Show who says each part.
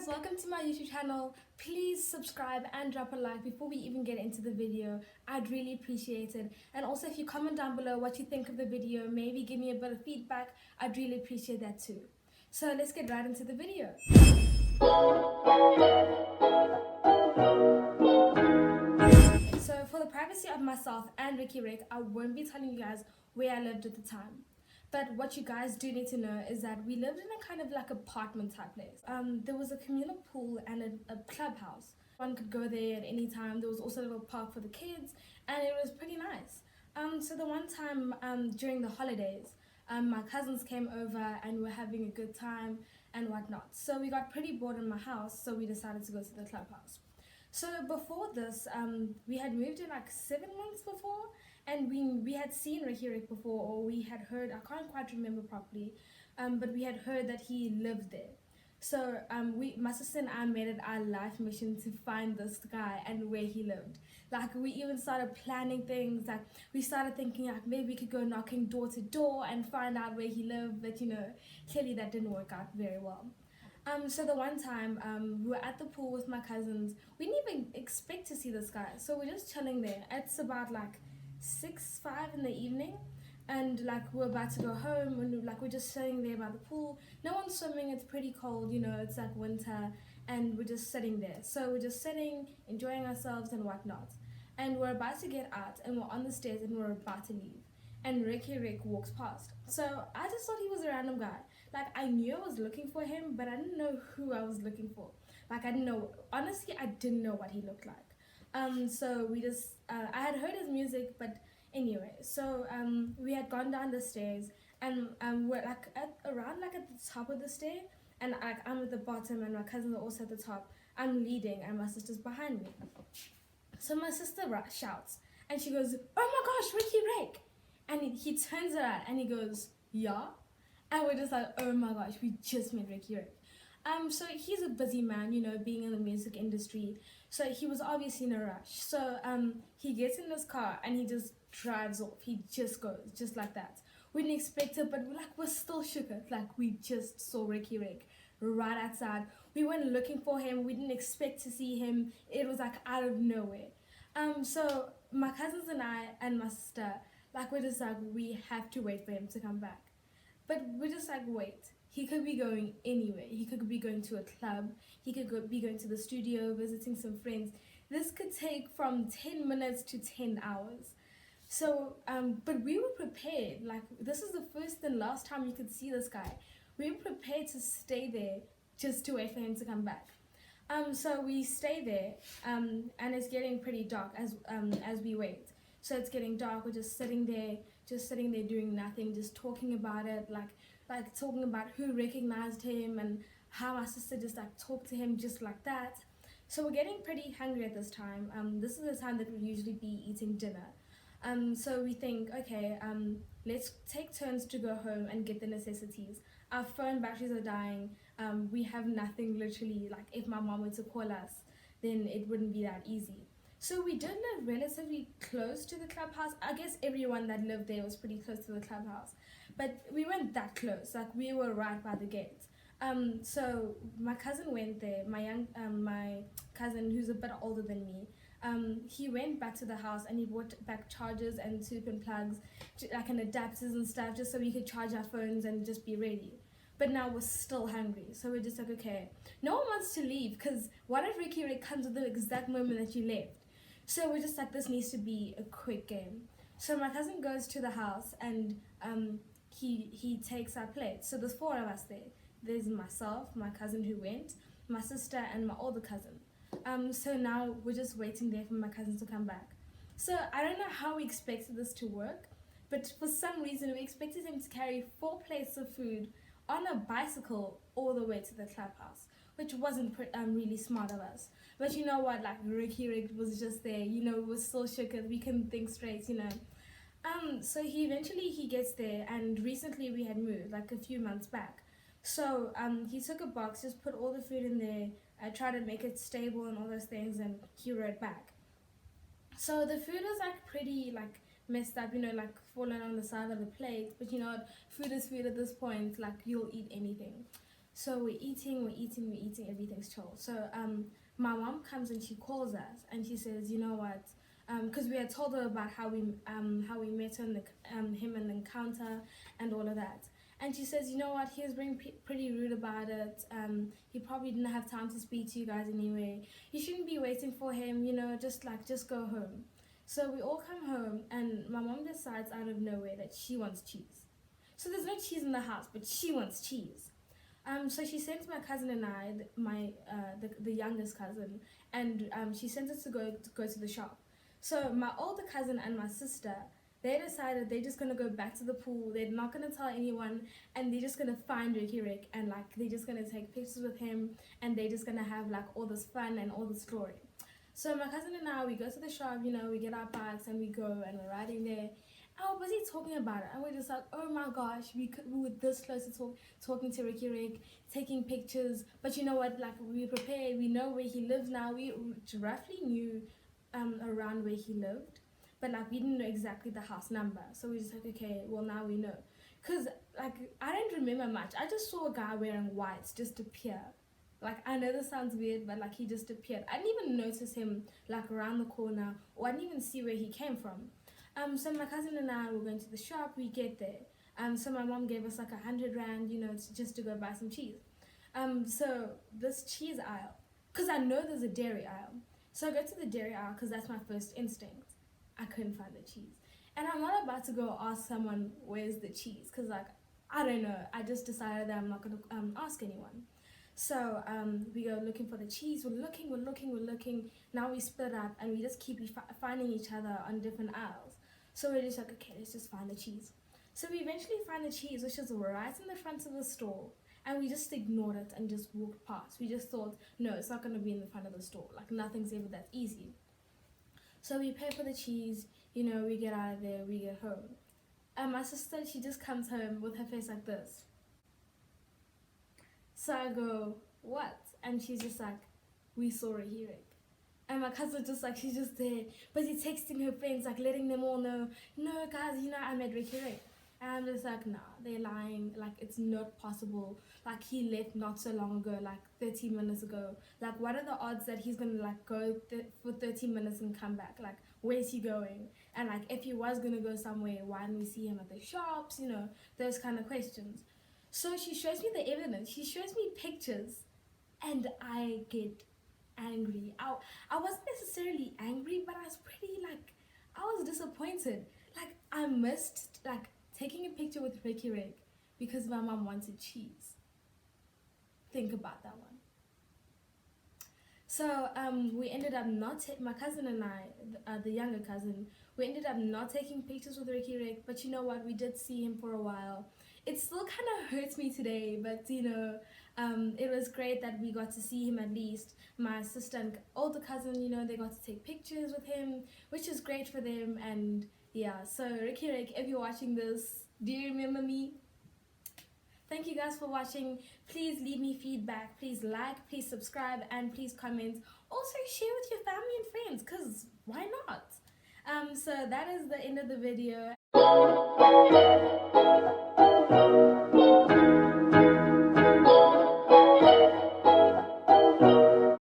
Speaker 1: guys, welcome to my YouTube channel. Please subscribe and drop a like before we even get into the video. I'd really appreciate it. And also if you comment down below what you think of the video, maybe give me a bit of feedback, I'd really appreciate that too. So let's get right into the video. So for the privacy of myself and Riky, I won't be telling you guys where I lived at the time. But what you guys do need to know is that we lived in a kind of like apartment type place. There was a communal pool and a clubhouse. One could go there at any time. There was also a little park for the kids, and it was pretty nice. So the one time during the holidays, my cousins came over and were having a good time and whatnot. So we got pretty bored in my house, so we decided to go to the clubhouse. So before this, we had moved in like 7 months before, and we had seen Riky before, or we had heard, I can't quite remember properly, but we had heard that he lived there. So my sister and I made it our life mission to find this guy and where he lived. Like we even started planning things, like we started thinking like maybe we could go knocking door to door and find out where he lived, but clearly that didn't work out very well. So the one time we were at the pool with my cousins. We didn't even expect to see this guy, so we're just chilling there. It's about like 5 in the evening, and like we're about to go home, and like we're just sitting there by the pool. No one's swimming, it's pretty cold, it's like winter, and we're just sitting there. So we're just sitting, enjoying ourselves and whatnot. And we're about to get out, and we're on the stairs, and we're about to leave. And Rick walks past. So I just thought he was a random guy. Like I knew I was looking for him, but I didn't know who I was looking for. Like I didn't know, honestly, I didn't know what he looked like. So we just, I had heard his music, but anyway, so we had gone down the stairs, and we're like around like at the top of the stair, and I'm at the bottom, and my cousins are also at the top. I'm leading, and my sister's behind me. So my sister shouts, and she goes, "Oh my gosh, Riky!" And he turns around, and he goes, "Yeah," and we're just like, "Oh my gosh, we just met Riky." So he's a busy man, being in the music industry. So he was obviously in a rush. So he gets in his car and he just drives off. He just goes, just like that. We didn't expect it, but we're still shook. Like we just saw Riky right outside. We went looking for him. We didn't expect to see him. It was like out of nowhere. So my cousins and I and my sister, we're just like, we have to wait for him to come back. But we're just like, wait. He could be going anywhere. He could be going to a club. He could be going to the studio, visiting some friends. This could take from 10 minutes to 10 hours. So, but we were prepared. Like, this is the first and last time you could see this guy. We were prepared to stay there just to wait for him to come back. So we stay there, and it's getting pretty dark as we wait. So it's getting dark. We're just sitting there doing nothing, just talking about it, like talking about who recognized him and how my sister just talked to him just like that. So we're getting pretty hungry at this time. This is the time that we usually be eating dinner. So we think, okay, let's take turns to go home and get the necessities. Our phone batteries are dying. We have nothing, literally. Like if my mom were to call us, then it wouldn't be that easy. So we did live relatively close to the clubhouse. I guess everyone that lived there was pretty close to the clubhouse. But we weren't that close, like we were right by the gate. So my cousin went there, my cousin who's a bit older than me. He went back to the house and he brought back chargers and soup and plugs, and adapters and stuff, just so we could charge our phones and just be ready. But now we're still hungry, so we're just like, okay, no one wants to leave, because what if Riky comes at the exact moment that you left? So we're just like, this needs to be a quick game. So my cousin goes to the house and he takes our plates. So there's 4 of us there. There's myself, my cousin who went, my sister, and my older cousin. So now we're just waiting there for my cousin to come back. So I don't know how we expected this to work, but for some reason we expected him to carry 4 plates of food on a bicycle all the way to the clubhouse, which wasn't really smart of us. But you know what, like Riky was just there, we were still shook, we couldn't think straight, So he gets there, and recently we had moved, like a few months back. So he took a box, just put all the food in there, tried to make it stable and all those things, and he rode back. So the food was pretty messed up, falling on the side of the plate, but food is food at this point, you'll eat anything. So we're eating, everything's chill. So my mom comes and she calls us and she says, you know what? Because we had told her about how we met on him in the encounter and all of that. And she says, you know what? He was being pretty rude about it. He probably didn't have time to speak to you guys anyway. You shouldn't be waiting for him. You know, just go home. So we all come home, and my mom decides out of nowhere that she wants cheese. So there's no cheese in the house, but she wants cheese. So she sends my cousin and I, the youngest cousin, and she sends us to go to the shop. So my older cousin and my sister, they decided they're just gonna go back to the pool. They're not gonna tell anyone, and they're just gonna find Riky, and like they're just gonna take pictures with him, and they're just gonna have like all this fun and all this glory. So my cousin and I, we go to the shop, you know, we get our bikes and we go and we're riding there. And we're busy talking about it, and we're just like, oh my gosh, we were this close to talking to Riky, taking pictures. But you know what? Like we prepared, we know where he lives now. We roughly knew around where he lived, but like we didn't know exactly the house number. So we just like, okay, well now we know. Cause like I don't remember much. I just saw a guy wearing whites just appear. Like I know this sounds weird, but like he just appeared. I didn't even notice him like around the corner, or I didn't even see where he came from. So my cousin and I were going to the shop. We get there. So my mom gave us like 100 rand, you know, just to go buy some cheese. So this cheese aisle, cause I know there's a dairy aisle. So I go to the dairy aisle because that's my first instinct. I couldn't find the cheese. And I'm not about to go ask someone where's the cheese because like, I don't know. I just decided that I'm not going to ask anyone. So we go looking for the cheese. We're looking. Now we split up and we just keep finding each other on different aisles. So we're just like, okay, let's just find the cheese. So we eventually find the cheese, which is right in the front of the store. And we just ignored it and just walked past. We just thought, no, it's not going to be in the front of the store. Like, nothing's ever that easy. So we pay for the cheese, you know, we get out of there, we get home. And my sister, she just comes home with her face like this. So I go, what? And she's just like, we saw Riky. And my cousin just like, she's just there, busy texting her friends, like letting them all know, no guys, you know, I met Riky. And I'm just like, nah, they're lying. Like, it's not possible. Like, he left not so long ago, like 30 minutes ago. Like, what are the odds that he's gonna like go for 30 minutes and come back? Like, where's he going? And like, if he was gonna go somewhere, why didn't we see him at the shops? You know, those kind of questions. So she shows me the evidence. She shows me pictures, and I get angry. I wasn't necessarily angry, but I was pretty like, I was disappointed. Like, I missed like taking a picture with Riky because my mom wanted cheese. Think about that one. So we ended up not my cousin and I, the younger cousin, we ended up not taking pictures with Riky, but you know what? We did see him for a while. It still kind of hurts me today, but you know, it was great that we got to see him at least. My sister and older cousin, you know, they got to take pictures with him, which is great for them. And yeah, so Riky, if you're watching this, do you remember me? Thank you guys for watching. Please leave me feedback. Please like, please subscribe, and please comment. Also share with your family and friends, because why not? So that is the end of the video.